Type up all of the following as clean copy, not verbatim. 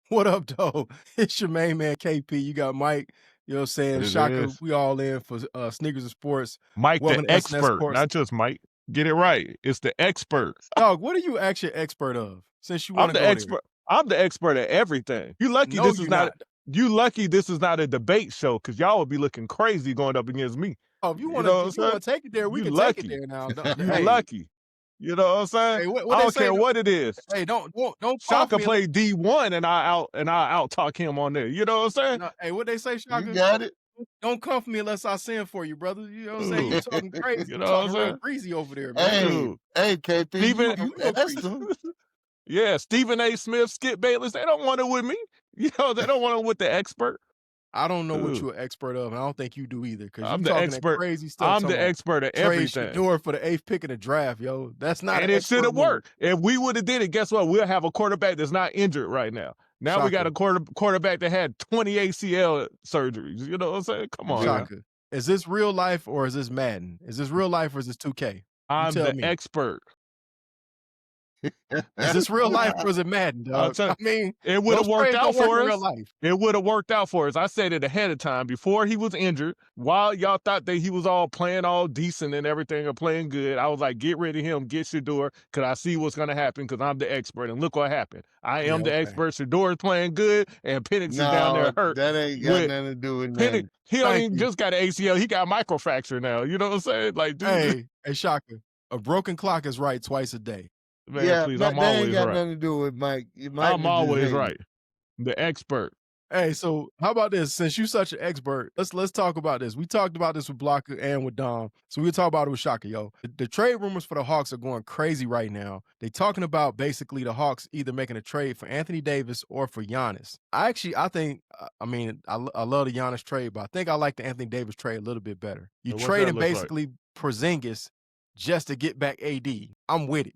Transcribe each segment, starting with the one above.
What up, though? It's your main man, KP. You got Mike, you know what I'm saying? It Shaka, is. we all in for Sneakers and Sports. Mike the Welcome to SNS expert, Sports. not just Mike. Get it right. It's the expert. Dog, what are you actually expert of since you want I'm to the go there? expert. I'm the expert at everything. You lucky No, this is you're not not. you lucky this is not a debate show because y'all would be looking crazy going up against me. Oh, if you You want know to, what I'm if you saying? want to take it there, we You can take it lucky. there now. You Hey, lucky. You know what I'm saying? hey, what I they don't say? care what it is. Hey, don't come for Shaka me. played D1 and I out talk him on there. You know what I'm saying? No, hey, what they say, You Shaka? got it. Don't come for me unless I send for you, brother. You know what I'm saying? You Ooh, talking crazy. you You know what talking I'm real saying? greasy over there, man. Hey, Ooh. hey, KP, Stephen, you real asked greasy. him. yeah, Stephen A. Smith, Skip Bayless, they don't want it with me. You know, they don't want it with the expert. I don't know what Ooh. you're an expert of, and I don't think you do either, because you I'm the talking that expert. crazy stuff. I'm talking the about expert at Trae everything. Shador for the 8th pick in the draft, yo. That's not And an it should expert have move. worked. If we would have did it, guess what? We'll have a quarterback that's not injured right now. Now we got Shaka. a quarterback that had 20 ACL surgeries. You know what I'm saying? Come on now. Shaka. Is this real life or is this Madden? Is this real life or is this 2K? You I'm tell the me. expert. Is this real life or is it Madden, I'll dog? tell I you, mean, it would have those worked trades out don't work for in real us. life. It would have worked out for us. I said it ahead of time before he was injured. While y'all thought that he was all playing all decent and everything or playing good, I was like, get rid of him, get Shador, because I see what's going to happen because I'm the expert. And look what happened. I am the expert. Shador is playing good, and Penix is down there No, hurt. that ain't got nothing to do with Penix, nothing. he don't Thank even you. just got an ACL. He got microfracture now. You know what I'm saying? Like, dude. Hey, Shaka, a broken clock is right twice a day. Man, Yeah, please, that I'm ain't always got right. nothing to do with Mike. Mike I'm was just always hating. right. The expert. Hey, so how about this? Since you're such an expert, let's talk about this. We talked about this with Blocker and with Dom, so we'll talk about it with Shaka, yo. The trade rumors for the Hawks are going crazy right now. They're talking about basically the Hawks either making a trade for Anthony Davis or for Giannis. I think, I mean, I love the Giannis trade, but I think I like the Anthony Davis trade a little bit better. You What's that trading look like? basically Porzingis just to get back AD. I'm with it.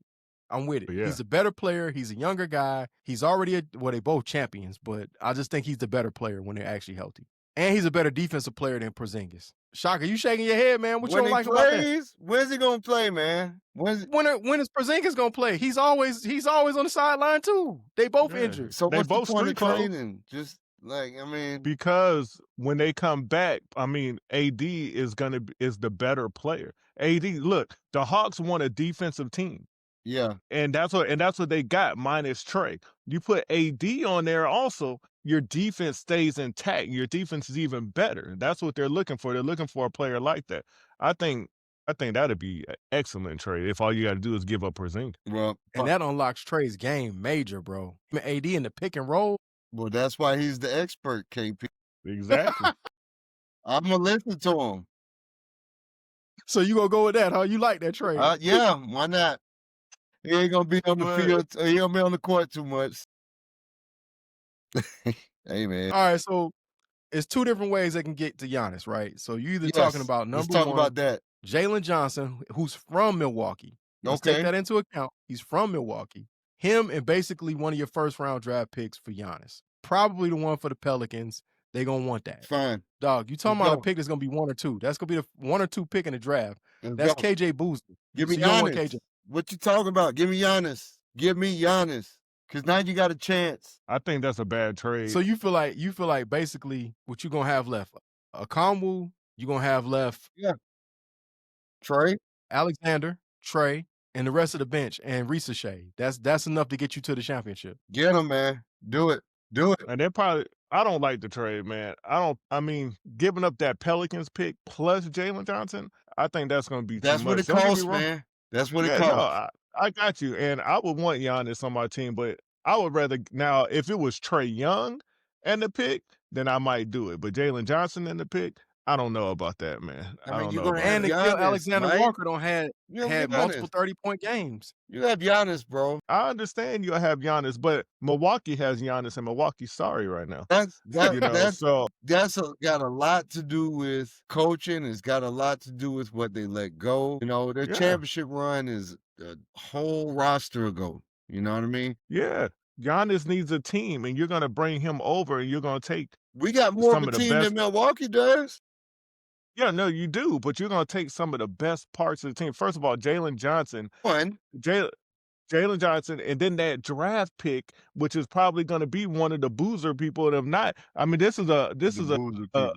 Yeah. He's a better player. He's a younger guy. He's already they both champions, but I just think he's the better player when they're actually healthy. And he's a better defensive player than Porzingis. Shaka, you shaking your head, man. What you When don't he like about that? plays, when's he gonna play, man? When is Porzingis gonna play? He's always on the sideline too. They both injured. So They what's the both point of street clothes. trading? Just like, I mean, Because when they come back, I mean, AD is the better player. AD, look, the Hawks want a defensive team. yeah. And that's what they got, minus Trae. You put AD on there also, your defense stays intact. Your defense is even better. That's what they're looking for. They're looking for a player like that. I think that'd be an excellent trade if all you got to do is give up Porzingis. Well, And that unlocks Trae's game major, bro. AD in the pick and roll. well, that's why he's the expert, KP. Exactly. I'm gonna listen to him. So you gonna go with that, huh? You like that trade? Yeah, why not? He ain't gonna be on the field. He gonna be on the court too much. Hey, man. All right, so it's two different ways they can get to Giannis, right? So you either talking about Let's number talk one, about that. Jalen Johnson, who's from Milwaukee. Let's take that into account. He's from Milwaukee. Him and basically one of your first-round draft picks for Giannis. Probably the one for the Pelicans. They're going to want that. Fine. Dog, you talking about a pick that's going to be 1 or 2. That's going to be the 1 or 2 pick in the draft. That's KJ Boozer. Give me So you don't want Giannis. KJ. What you talking about? Give me Giannis. Give me Giannis. Because now you got a chance. I think that's a bad trade. So you feel like basically what you're going to have left, a Conwu, you're going to have left. Yeah. Trae. Alexander, Trae, and the rest of the bench, and Ricochet. That's enough to get you to the championship. Get him, man. Do it. Do it. And I don't like the trade, man. I mean, giving up that Pelicans pick plus Jalen Johnson, I think that's going to be too much. That's what it costs, man. That's what it costs. No, I got you. And I would want Giannis on my team, but I would rather, now, if it was Trae Young and the pick, then I might do it. But Jalen Johnson and the pick, I don't know about that, man. I mean, you're know gonna about have And that. Nikhil Giannis, Alexander Mike. Walker had Giannis. multiple 30-point games. You have Giannis, bro. I understand you'll have Giannis, but Milwaukee has Giannis, and Milwaukee's sorry right now. That's got a lot to do with coaching. It's got a lot to do with what they let go. You know, their championship run is a whole roster ago. You know what I mean? Yeah. Giannis needs a team, and you're going to bring him over, and you're going to take We got more some of a of the team best. than Milwaukee does. Yeah, no, you do, but you're going to take some of the best parts of the team. First of all, Jalen Johnson. One. Jalen Johnson, and then that draft pick, which is probably going to be one of the boozer people. And if not, I mean, this is a The boozer uh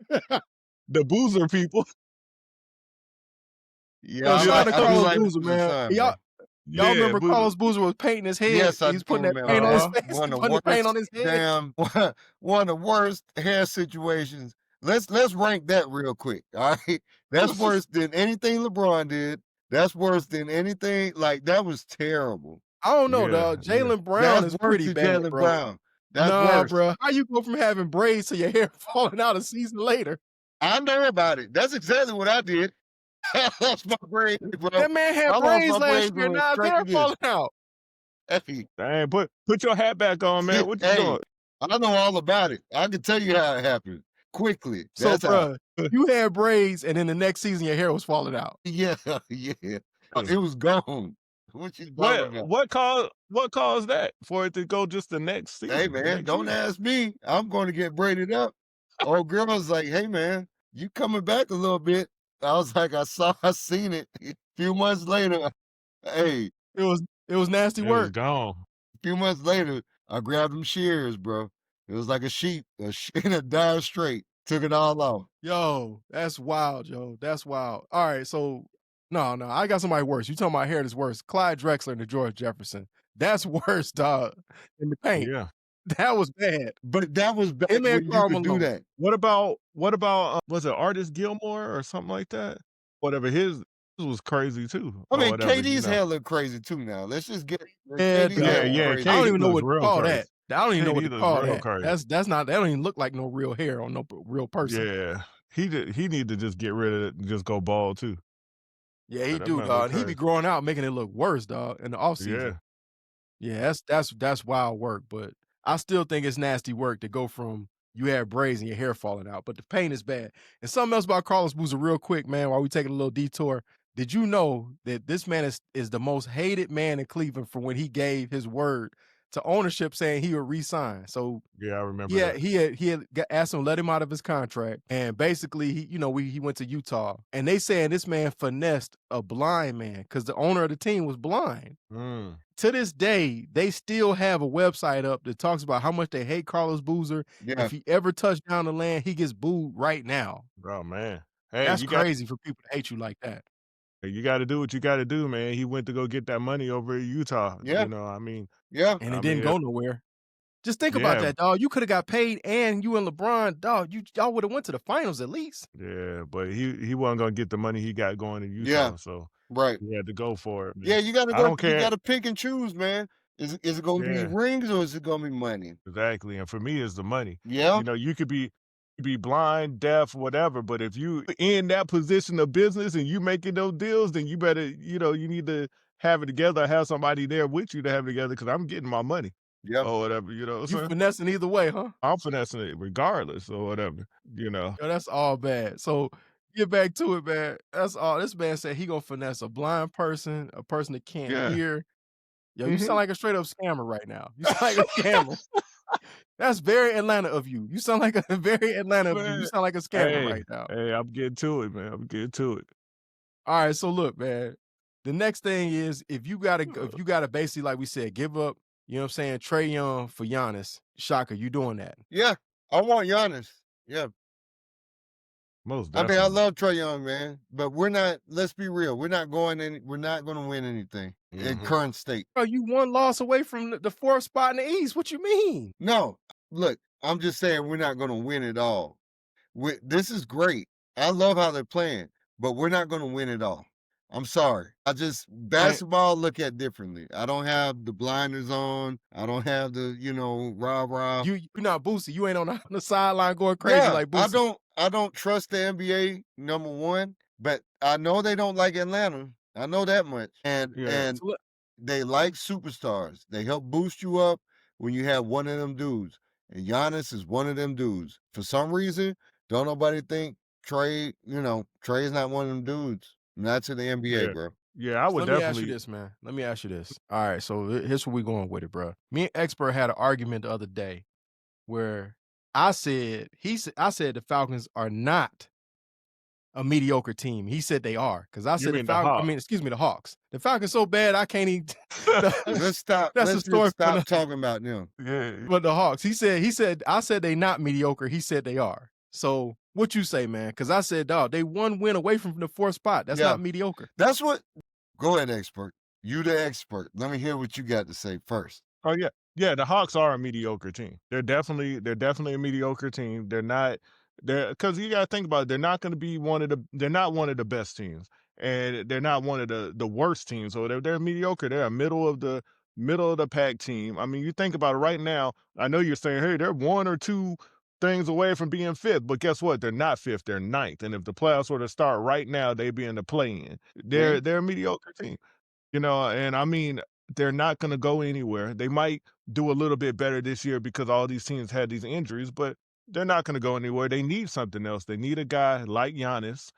people. the boozer people. Yeah, Yo, I shout out like to I do Carlos like Boozer, Boozer man. son, Y'all, bro. y'all Yeah, remember boozer. Carlos Boozer was painting his head? Yes, I He's do putting that paint on his Uh-huh. face. One He's of the putting the paint on worst his head. one of the worst hair situations. Let's rank that real quick. All right. That's worse than anything LeBron did. That's worse than anything. Like, that was terrible. I don't know, Yeah, dog. yeah. Jalen Brown That's is worse pretty than bad, Jalen bro. Brown. That's Nah, worse. bro. How you go from having braids to your hair falling out a season later? I know about it. That's exactly what I did. I lost my braids, bro. That man had I lost braids my last braids year. on a Now his stretch hair of this. falling out. Hey, Dang, put your hat back on, man. What you hey, doing? I know all about it. I can tell you how it happened quickly. So, That's how. bro, you had braids, and then the next season your hair was falling out. Yeah, yeah. It was gone. What you talking about? What caused that for it to go just the next Hey, season, the man, next don't year? ask me. I'm going to get braided up. Old girl was like, hey, man, you coming back a little bit. I was like, I seen it. A few months later, hey, It was nasty It was work. gone. a few months later, I grabbed them shears, bro. It was like a sheep, and a dive straight. Took it all off. Yo, that's wild, yo. That's wild. All right, so no, I got somebody worse. You talking about hair that's worse. Clyde Drexler and the George Jefferson. That's worse, dog, in the paint. Yeah. That was bad. But that was back Him and when you Karl could do Malone. that. What about was it Artist Gilmore or something like that? Whatever, his was crazy too, I or mean, whatever, you KD's know. hair look crazy too now. Let's just get Yeah, KD's dog. hair Yeah, look crazy. I don't KD even know looks what to real call crazy. that. I don't even know what KD to looks call real that. crazy. That's not. That don't even look like no real hair on no real person. Yeah. He need to just get rid of it and just go bald too. Yeah, he That do, man look dog. And he be crazy. growing out, making it look worse, dog, in the off season. Yeah. Yeah, that's wild work, but I still think it's nasty work to go from you had braids and your hair falling out, but the pain is bad. And something else about Carlos Boozer real quick, man, while we taking a little detour. Did you know that this man is the most hated man in Cleveland for when he gave his word to ownership saying he would resign? So Yeah, I remember yeah, that. he had asked him to let him out of his contract, and basically he went to Utah, and they saying this man finessed a blind man because the owner of the team was blind. Mm. To this day, they still have a website up that talks about how much they hate Carlos Boozer. Yeah. If he ever touched down the land, he gets booed right now. Oh man. Hey, That's you got crazy for people to hate you like that. to do what you got to do, man. He went to go get that money over in Utah. Yeah. You know, I mean, Yeah. And it didn't go nowhere. Just think about yeah, that, dog. You could have got paid, and you and LeBron, dog, y'all would have went to the finals at least. yeah, but he wasn't gonna get the money he got going in Yeah. Utah, so Right. he had to go for it, man. Yeah, you gotta I go. don't You care. gotta pick and choose, man. Is it gonna be Yeah, rings or is it gonna be money? exactly. And for me, it's the money. Yeah. You know, you could be blind, deaf, whatever, but if you in that position of business and you making those deals, then you better, you need to have it together, have somebody there with you to have it together because I'm getting my money Yeah. or whatever, you know what I'm You saying? finessing either way, huh? I'm finessing it regardless or whatever, you know. Yo, that's all bad. So get back to it, man. That's all. This man said he gonna finesse a blind person, a person that can't Yeah. hear. Yo, you Mhm. sound like a straight up scammer right now. You sound like a scammer. That's very Atlanta of you. You sound like a very Atlanta of you. You Man, sound like a scammer right now. hey, I'm getting to it, man. I'm getting to it. All right, so look, man. The next thing is if you gotta basically, like we said, give up, you know what I'm saying, Trae Young for Giannis. Shaka, you doing that. Yeah. I want Giannis. Yeah. Most I mean, I definitely. love Trae Young, man. But let's be real. We're not gonna win anything in Mhm. current state. Bro, you one loss away from the fourth spot in the East. What you mean? No. Look, I'm just saying we're not gonna win it all. This is great. I love how they're playing, but we're not gonna win it all. I'm sorry. Basketball look at differently. I don't have the blinders on. I don't have the, rah-rah. You're not Boosie. You ain't on the sideline going crazy Yeah, like Boosie. I don't trust the NBA, number one, but I know they don't like Atlanta. I know that much. Yeah. And So look, they like superstars. They help boost you up when you have one of them dudes. And Giannis is one of them dudes. For some reason, don't nobody think Trae is not one of them dudes. Not to the NBA, Yeah. bro. Yeah, I so would let me ask you definitely this, man. Let me ask you this. All right, so here's where we going with it, bro. Me and Expert had an argument the other day where I said the Falcons are not a mediocre team. He said they are, because I said mean the Hawks. the Hawks. The Falcons so bad I can't even. Let's stop. That's Let's the story just stop talking about them. Yeah. But the Hawks, he said, I said they not mediocre. He said they are. So what you say, man? Because I said, dog, they one win away from the 4th spot. That's not mediocre. That's what. Go ahead, expert. You the expert. Let me hear what you got to say first. Oh yeah. Yeah, the Hawks are a mediocre team. They're definitely a mediocre team. They're because you gotta think about it, they're not gonna be they're not one of the best teams. And they're not one of the worst teams. So they're mediocre. They're a middle of the pack team. I mean, you think about it right now. I know you're saying, hey, they're 1 or 2 things away from being 5th, but guess what? They're not 5th, they're 9th. And if the playoffs were to start right now, they'd be in the play-in. They're a mediocre team. And I mean, they're not going to go anywhere. They might do a little bit better this year because all these teams had these injuries, but they're not going to go anywhere. They need something else. They need a guy like Giannis.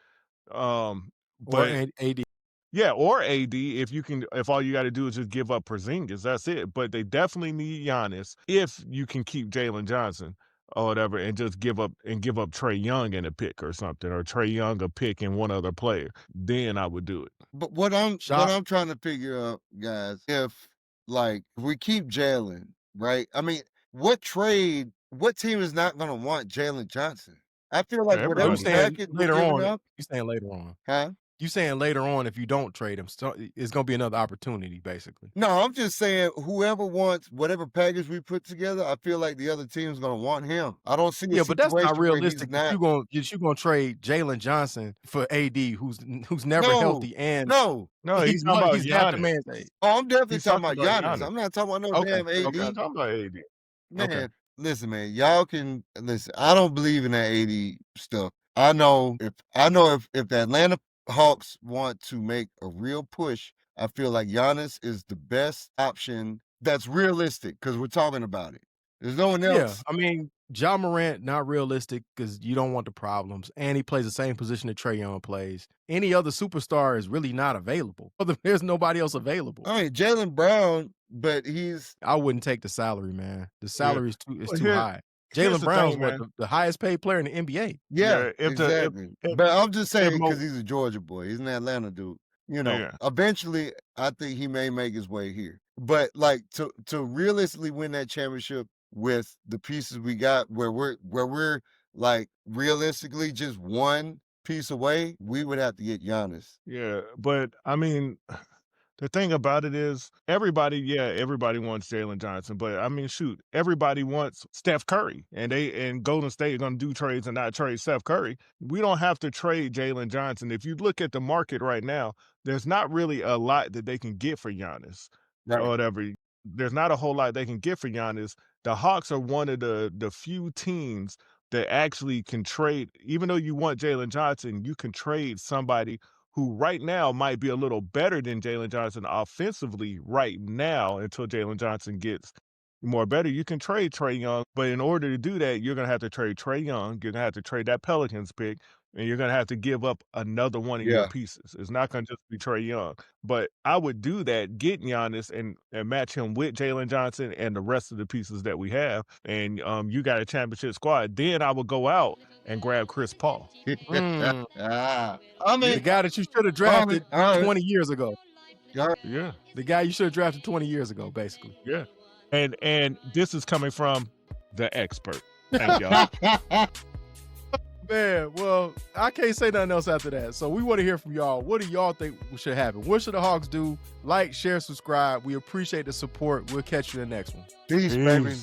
Or But AD. yeah, or AD if all you got to do is just give up Porzingis, that's it. But they definitely need Giannis if you can keep Jalen Johnson or whatever and just give up Trae Young in a pick or something, or Trae Young a pick and one other player. Then I would do it. But what I'm trying to figure out, guys, if we keep Jalen, right? I mean, what team is not going to want Jalen Johnson? I feel like whatever package later on. up, You saying later on? huh? You saying later on if you don't trade him, so it's gonna be another opportunity, basically. No, I'm just saying whoever wants whatever package we put together, I feel like the other team's gonna want him. I don't see Yeah, but that's not realistic. Not... You gonna trade Jalen Johnson for AD, who's never healthy, and no, he's talking about got the man's age. Oh, I'm definitely talking about Giannis. I'm not talking about no damn AD. Okay, I'm talking about AD. Man, listen, man, y'all can listen. I don't believe in that AD stuff. I know if the Atlanta Hawks want to make a real push, I feel like Giannis is the best option that's realistic because we're talking about it. There's no one else. Yeah, I mean, Ja Morant, not realistic because you don't want the problems. And he plays the same position that Trae Young plays. Any other superstar is really not available. There's nobody else available. I mean, Jaylen Brown, but I wouldn't take the salary, man. The salary is too high. Jaylen Brown's the highest paid player in the NBA. Yeah, exactly. But I'm just saying because he's a Georgia boy. He's an Atlanta dude. Eventually, I think he may make his way here. But to realistically win that championship with the pieces we got, where we're realistically just one piece away, we would have to get Giannis. Yeah, but I mean, the thing about it is everybody wants Jalen Johnson, but I mean, shoot, everybody wants Steph Curry, and Golden State are going to do trades and not trade Steph Curry. We don't have to trade Jalen Johnson. If you look at the market right now, there's not really a lot that they can get for Giannis or whatever. There's not a whole lot they can get for Giannis. The Hawks are one of the few teams that actually can trade. Even though you want Jalen Johnson, you can trade somebody who right now might be a little better than Jalen Johnson offensively right now until Jalen Johnson gets more better. You can trade Trae Young, but in order to do that, you're going to have to trade Trae Young. You're going to have to trade that Pelicans pick, and you're going to have to give up another one of your pieces. It's not going to just be Trae Young. But I would do that, get Giannis and match him with Jalen Johnson and the rest of the pieces that we have, and you got a championship squad. Then I would go out and grab Chris Paul. I mean, the guy that you should have drafted 20 years ago. Yeah. The guy you should have drafted 20 years ago, basically. Yeah. And this is coming from the expert. Thank y'all. Man, well, I can't say nothing else after that. So we want to hear from y'all. What do y'all think should happen? What should the Hawks do? Like, share, subscribe. We appreciate the support. We'll catch you in the next one. Peace, baby.